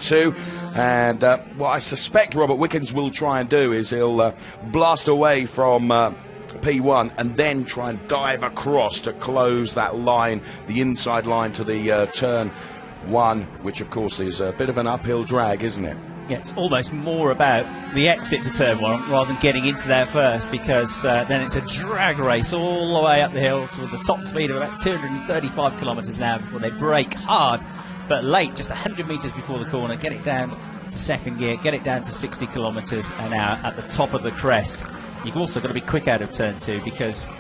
2. And what I suspect Robert Wickens will try and do is he'll blast away from P1 and then try and dive across to close that line, the inside line to the turn 1, which of course is a bit of an uphill drag, isn't it? Yeah, it's almost more about the exit to turn 1 rather than getting into there first, because then it's a drag race all the way up the hill towards a top speed of about 235 kilometres an hour before they brake hard but late, just 100 metres before the corner, get it down to second gear, get it down to 60 kilometres an hour at the top of the crest. You've also got to be quick out of turn 2, because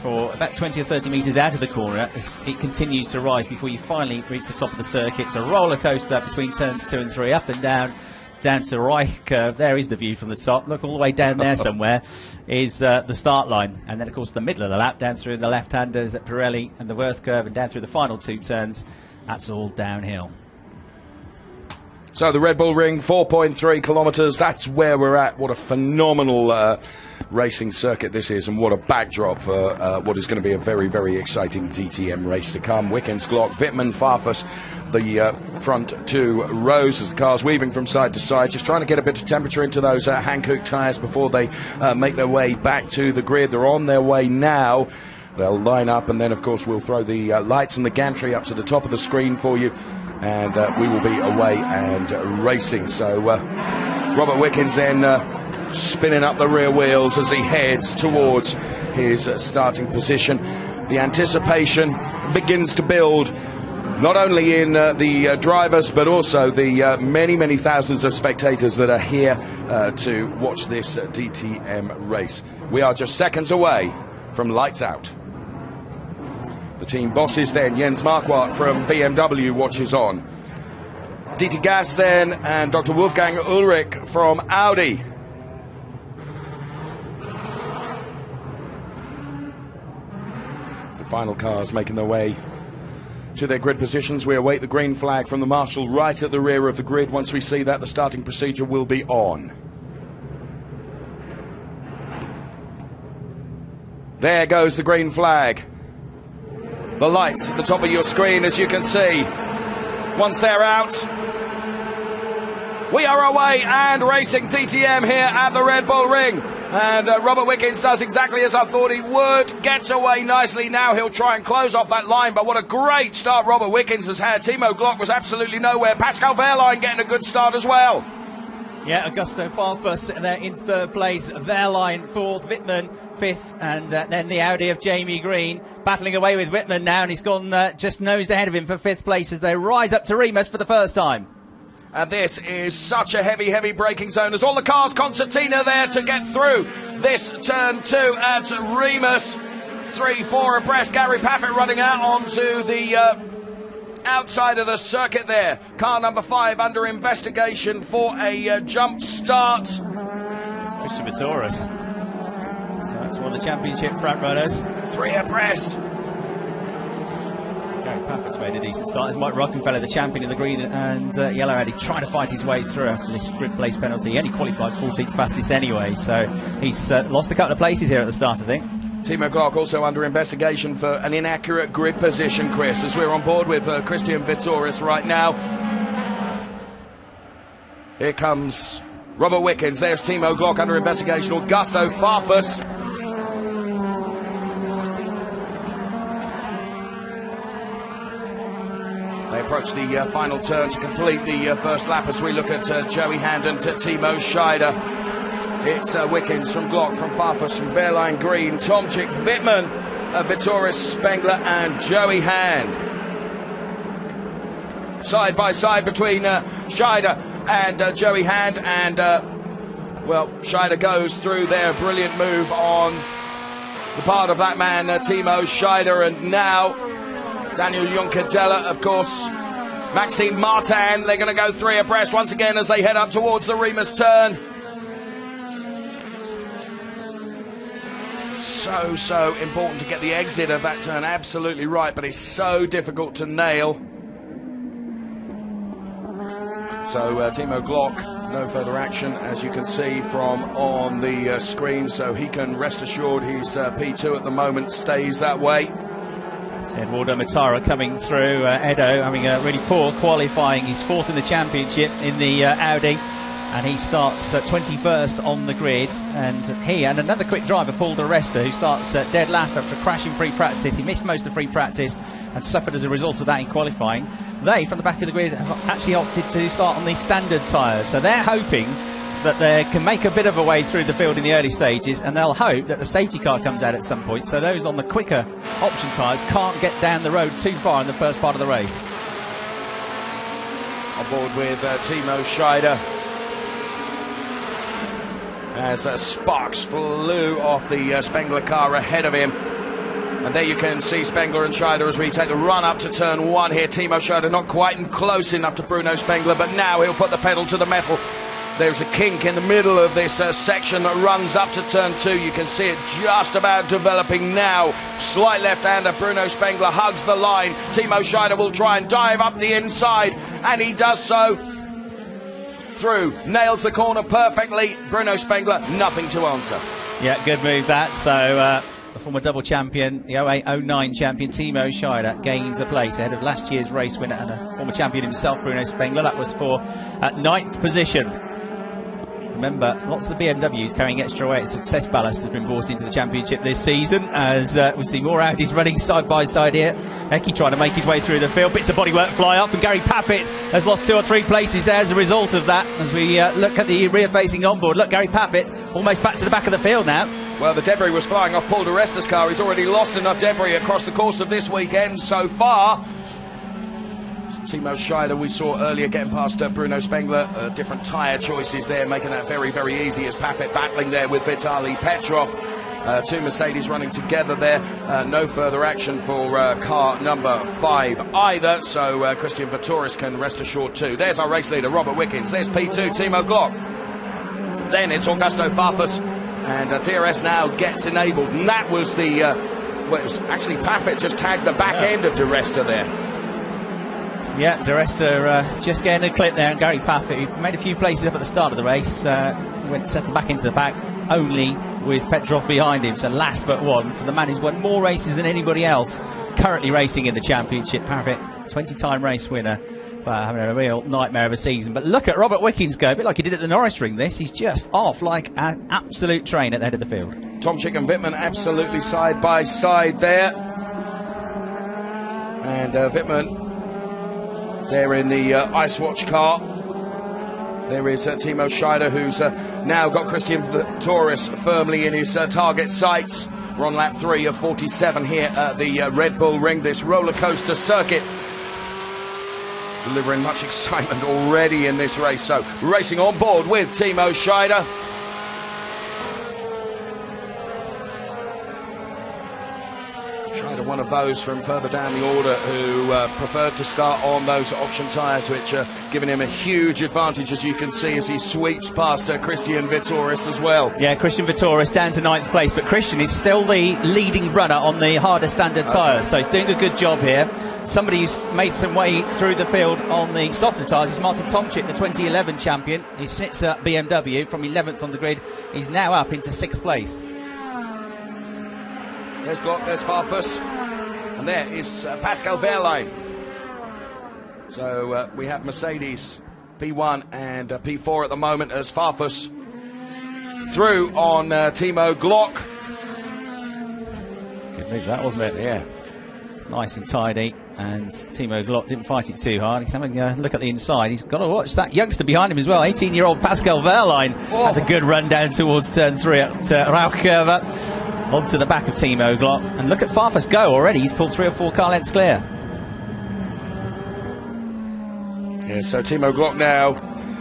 for about 20 or 30 metres out of the corner, it continues to rise before you finally reach the top of the circuit. It's a roller coaster between turns 2 and 3, up and down to the right curve. There is the view from the top. Look, all the way down there somewhere is the start line. And then, of course, the middle of the lap, down through the left-handers at Pirelli and the Worth curve, and down through the final 2 turns. That's all downhill. So the Red Bull Ring, 4.3 kilometres. That's where we're at. What a phenomenal racing circuit this is, and what a backdrop for what is going to be a very, very exciting DTM race to come. Wickens, Glock, Wittmann, Farfus, the front 2 rows as the car's weaving from side to side, just trying to get a bit of temperature into those Hankook tyres before they make their way back to the grid. They're on their way now. They'll line up, and then, of course, we'll throw the lights and the gantry up to the top of the screen for you, and we will be away and racing. So Robert Wickens then spinning up the rear wheels as he heads towards his starting position. The anticipation begins to build, not only in the drivers, but also the many, many thousands of spectators that are here to watch this DTM race. We are just seconds away from lights out. The team bosses then, Jens Marquardt from BMW watches on. Dieter Gas then, and Dr. Wolfgang Ulrich from Audi. The final cars making their way to their grid positions. We await the green flag from the marshal right at the rear of the grid. Once we see that, the starting procedure will be on. There goes the green flag. The lights at the top of your screen, as you can see. Once they're out, we are away and racing DTM here at the Red Bull Ring. And Robert Wickens does exactly as I thought he would. Gets away nicely. Now he'll try and close off that line. But what a great start Robert Wickens has had. Timo Glock was absolutely nowhere. Pascal Wehrlein getting a good start as well. Yeah, Augusto Farfus there in 3rd place, Wehrlein 4th, Wittmann 5th, and then the Audi of Jamie Green battling away with Wittmann now, and he's gone just nosed ahead of him for 5th place as they rise up to Remus for the first time. And this is such a heavy, heavy braking zone as all the cars, concertina there to get through this turn 2 at Remus. 3-4 abreast, Gary Paffett running out onto the outside of the circuit there. Car number 5 under investigation for a jump start. It's Christian Vittoris. So that's one of the championship front runners. 3 abreast. Gary Paffett's made a decent start. As Mike Rockenfeller, the champion in the green and yellow Audi, trying to fight his way through after this grid place penalty. He only qualified 14th fastest anyway, so he's lost a couple of places here at the start, I think. Timo Glock also under investigation for an inaccurate grid position, Chris, as we're on board with Christian Vittoris right now. Here comes Robert Wickens. There's Timo Glock under investigation. Augusto Farfus. They approach the final turn to complete the first lap as we look at Joey Hand and Timo Scheider. It's Wickens from Glock, from Farfus, from Wehrlein, Green, Tomczyk, Wittmann, Vittoris, Spengler and Joey Hand. Side by side between Scheider and Joey Hand, and well, Scheider goes through there. Brilliant move on the part of that man, Timo Scheider, and now Daniel Juncadella, of course, Maxime Martin. They're going to go 3 abreast once again as they head up towards the Remus turn. So important to get the exit of that turn absolutely right, but it's so difficult to nail. So Timo Glock, no further action, as you can see from on the screen, so he can rest assured his P2 at the moment stays that way. So Eduardo Matara coming through. Edo having a really poor qualifying. He's fourth in the championship in the Audi, and he starts 21st on the grid. And he and another quick driver, Paul Di Resta, who starts dead last after a crash in free practice. He missed most of free practice and suffered as a result of that in qualifying. They, from the back of the grid, have actually opted to start on the standard tyres. So they're hoping that they can make a bit of a way through the field in the early stages, and they'll hope that the safety car comes out at some point, so those on the quicker option tyres can't get down the road too far in the first part of the race. On board with Timo Scheider as sparks flew off the Spengler car ahead of him. And there you can see Spengler and Scheider as we take the run up to turn one here. Timo Scheider not quite close enough to Bruno Spengler, but now he'll put the pedal to the metal. There's a kink in the middle of this section that runs up to turn two. You can see it just about developing now. Slight left-hander, Bruno Spengler hugs the line. Timo Scheider will try and dive up the inside, and he does so. Through, nails the corner perfectly. Bruno Spengler, nothing to answer. Yeah, good move that. So the former double champion, the 08-09 champion Timo Scheider gains a place ahead of last year's race winner and a former champion himself, Bruno Spengler. That was for 9th position. Remember, lots of the BMWs carrying extra weight. Success ballast has been brought into the championship this season, as we see more Audis running side by side here. Eki trying to make his way through the field. Bits of bodywork fly up, and Gary Paffett has lost 2 or 3 places there as a result of that. As we look at the rear-facing onboard, look, Gary Paffett almost back to the back of the field now. Well, the debris was flying off Paul Di Resta's car. He's already lost enough debris across the course of this weekend so far. Timo Scheider, we saw earlier, getting past Bruno Spengler. Different tyre choices there, making that very, very easy as Paffett battling there with Vitaly Petrov. 2 Mercedes running together there. No further action for car number 5 either, so Christian Vittoris can rest assured too. There's our race leader, Robert Wickens. There's P2, Timo Glock. Then it's Augusto Farfus, and DRS now gets enabled. And that was the... well, it was actually Paffett just tagged the back end of Di Resta there. Yeah, Di Resta just getting a clip there, and Gary Paffett, who made a few places up at the start of the race, went settled back into the back, only with Petrov behind him. So last but one for the man who's won more races than anybody else currently racing in the championship. Paffett, 20-time race winner, but having a real nightmare of a season. But look at Robert Wickens go, a bit like he did at the Norris Ring. He's just off like an absolute train at the head of the field. Tomczyk and Wittmann absolutely side by side there, and Wittmann there in the Ice Watch car. There is Timo Scheider, who's now got Christian Vittoris firmly in his target sights. We're on lap 3 of 47 here at the Red Bull Ring, this roller coaster circuit. Delivering much excitement already in this race. So racing on board with Timo Scheider. One of those from further down the order who preferred to start on those option tyres, which are giving him a huge advantage, as you can see, as he sweeps past Christian Vittoris as well. Yeah, Christian Vittoris down to 9th place, but Christian is still the leading runner on the harder standard tyres, so he's doing a good job here. Somebody who's made some way through the field on the softer tyres is Martin Tomczyk, the 2011 champion. He sits at BMW from 11th on the grid. He's now up into 6th place. There's Glock, there's Farfus, and there is Pascal Wehrlein. So we have Mercedes P1 and P4 at the moment as Farfus through on Timo Glock. Good move that, wasn't it? Yeah. Nice and tidy, and Timo Glock didn't fight it too hard. He's having a look at the inside. He's got to watch that youngster behind him as well. 18-year-old Pascal Wehrlein has a good run down towards turn 3 at Rauchkurve. Onto the back of Timo Glock, and look at Farfus go already. He's pulled 3 or 4 car lengths clear. Yeah, so Timo Glock now,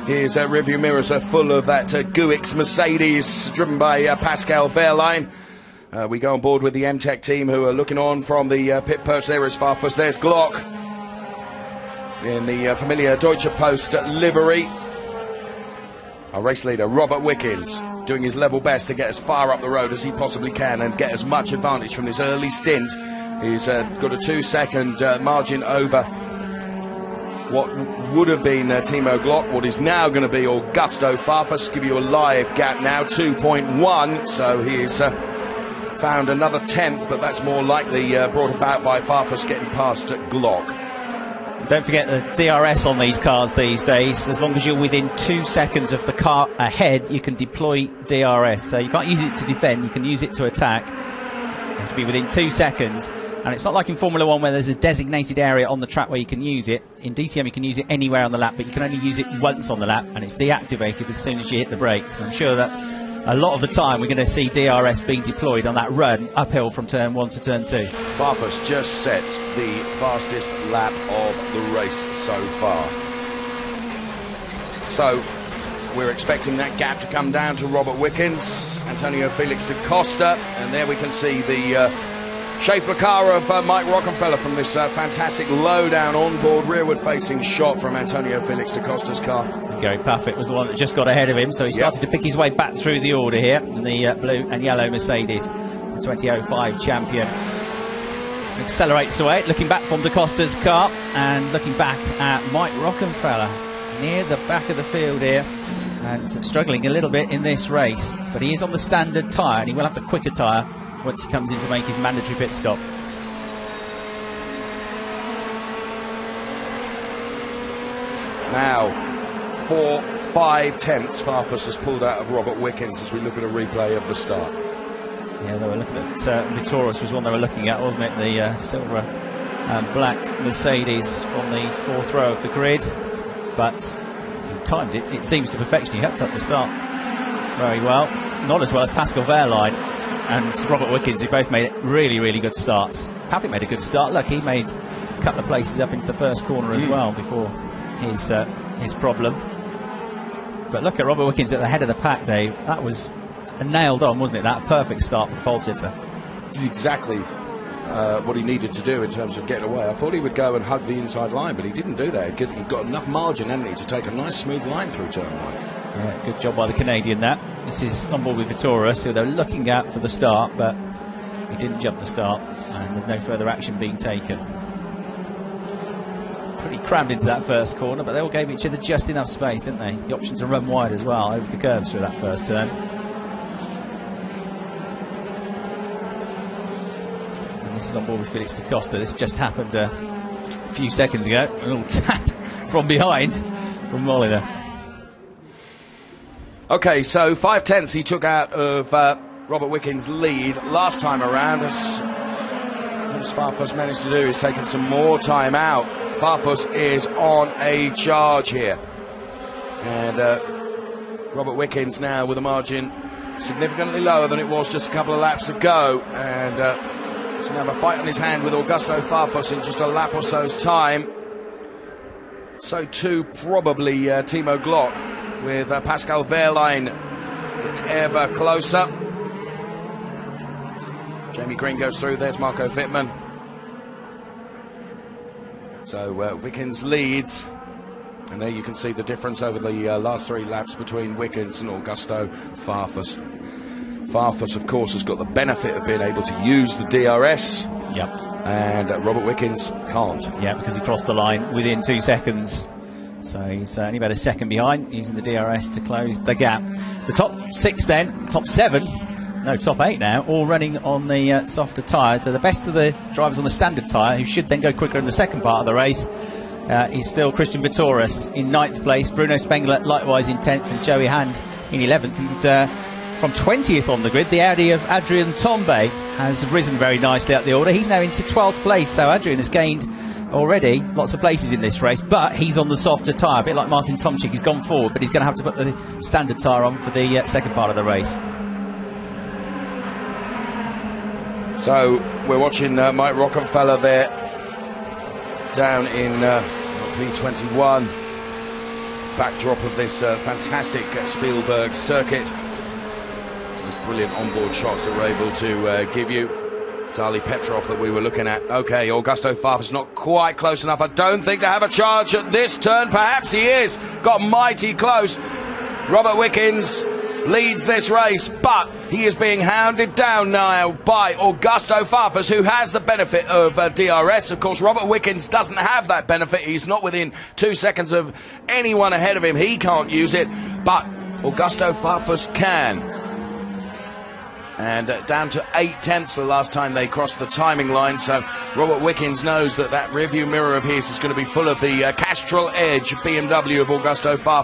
his rearview mirrors are full of that Guix Mercedes driven by Pascal Wehrlein. We go on board with the M-Tech team, who are looking on from the pit perch. There is Farfus, there's Glock in the familiar Deutsche Post livery. Our race leader, Robert Wickens, doing his level best to get as far up the road as he possibly can and get as much advantage from this early stint. He's got a 2-second margin over what would have been Timo Glock, what is now going to be Augusto Farfus. Give you a live gap now, 2.1, so he is found another 10th, but that's more likely brought about by Farfus getting past Glock. Don't forget the DRS on these cars these days. As long as you're within 2 seconds of the car ahead, you can deploy DRS. So you can't use it to defend, you can use it to attack. You have to be within 2 seconds. And it's not like in Formula 1 where there's a designated area on the track where you can use it. In DTM you can use it anywhere on the lap, but you can only use it once on the lap, and it's deactivated as soon as you hit the brakes. And I'm sure that a lot of the time we're going to see DRS being deployed on that run uphill from turn 1 to turn 2. Farfus just sets the fastest lap of the race so far. So we're expecting that gap to come down to Robert Wickens, Antonio Felix da Costa, and there we can see the Schaeffler car of Mike Rockenfeller from this fantastic low-down onboard rearward-facing shot from Antonio Felix da Costa's car. Gary Paffett was the one that just got ahead of him, so he started to pick his way back through the order here in the blue and yellow Mercedes, the 2005 champion. Accelerates away, looking back from da Costa's car and looking back at Mike Rockenfeller near the back of the field here, and struggling a little bit in this race, but he is on the standard tyre and he will have the quicker tyre once he comes in to make his mandatory pit stop. Now, 4/5 Farfus has pulled out of Robert Wickens as we look at a replay of the start. Yeah, they were looking at Vitoris was one they were looking at, wasn't it? The silver and black Mercedes from the 4th row of the grid, but he timed it, it seems, to perfection. He hooked up the start very well, not as well as Pascal Wehrlein and Robert Wickens, who both made really, really good starts. Paffett made a good start. Look, he made a couple of places up into the first corner as well before his problem. But look at Robert Wickens at the head of the pack, Dave. That was nailed on, wasn't it? That perfect start for the pole sitter. Exactly what he needed to do in terms of getting away. I thought he would go and hug the inside line, but he didn't do that. He got enough margin, hadn't he, to take a nice smooth line through turn 1. Yeah, good job by the Canadian that. This is on board with Vitoris, who they're looking at for the start, but he didn't jump the start, and there's no further action being taken. Pretty crammed into that first corner, but they all gave each other just enough space, didn't they? The option to run wide as well over the curbs through that first turn. And this is on board with Felix da Costa. This just happened a few seconds ago. A little tap from behind from Molina. Okay, so 5/10 he took out of Robert Wickens' lead last time around. As Farfus managed to do is taking some more time out. Farfus is on a charge here. And Robert Wickens now with a margin significantly lower than it was just a couple of laps ago. And he's going to have a fight on his hand with Augusto Farfus in just a lap or so's time. So too probably Timo Glock, with Pascal Wehrlein getting ever closer. Jamie Green goes through. There's Marco Wittmann. So Wickens leads, and there you can see the difference over the last 3 laps between Wickens and Augusto Farfus. Farfus, of course, has got the benefit of being able to use the DRS. Yep. And Robert Wickens can't. Yeah, because he crossed the line within 2 seconds. So he's only about a second behind, using the DRS to close the gap. The top 6 then, top 7, no, top 8 now, all running on the softer tyre. They're the best of the drivers on the standard tyre, who should then go quicker in the second part of the race. He's still Christian Vitoris in 9th place, Bruno Spengler likewise in 10th, and Joey Hand in 11th. And from 20th on the grid, the Audi of Adrian Tombe has risen very nicely up the order. He's now into 12th place, so Adrian has gained already lots of places in this race, but he's on the softer tyre, a bit like Martin Tomczyk. He's gone forward, but he's going to have to put the standard tyre on for the second part of the race. So we're watching Mike Rockenfeller there down in P21, backdrop of this fantastic Spielberg circuit. Those brilliant onboard shots that we're able to give you. Charlie Petrov that we were looking at. Okay, Augusto Farfus not quite close enough, I don't think, to have a charge at this turn. Perhaps he is. Got mighty close. Robert Wickens leads this race, but he is being hounded down now by Augusto Farfus, who has the benefit of DRS. Of course, Robert Wickens doesn't have that benefit. He's not within 2 seconds of anyone ahead of him. He can't use it, but Augusto Farfus can. And down to 8/10 the last time they crossed the timing line. So Robert Wickens knows that rearview mirror of his is going to be full of the Castrol Edge BMW of Augusto Farfus.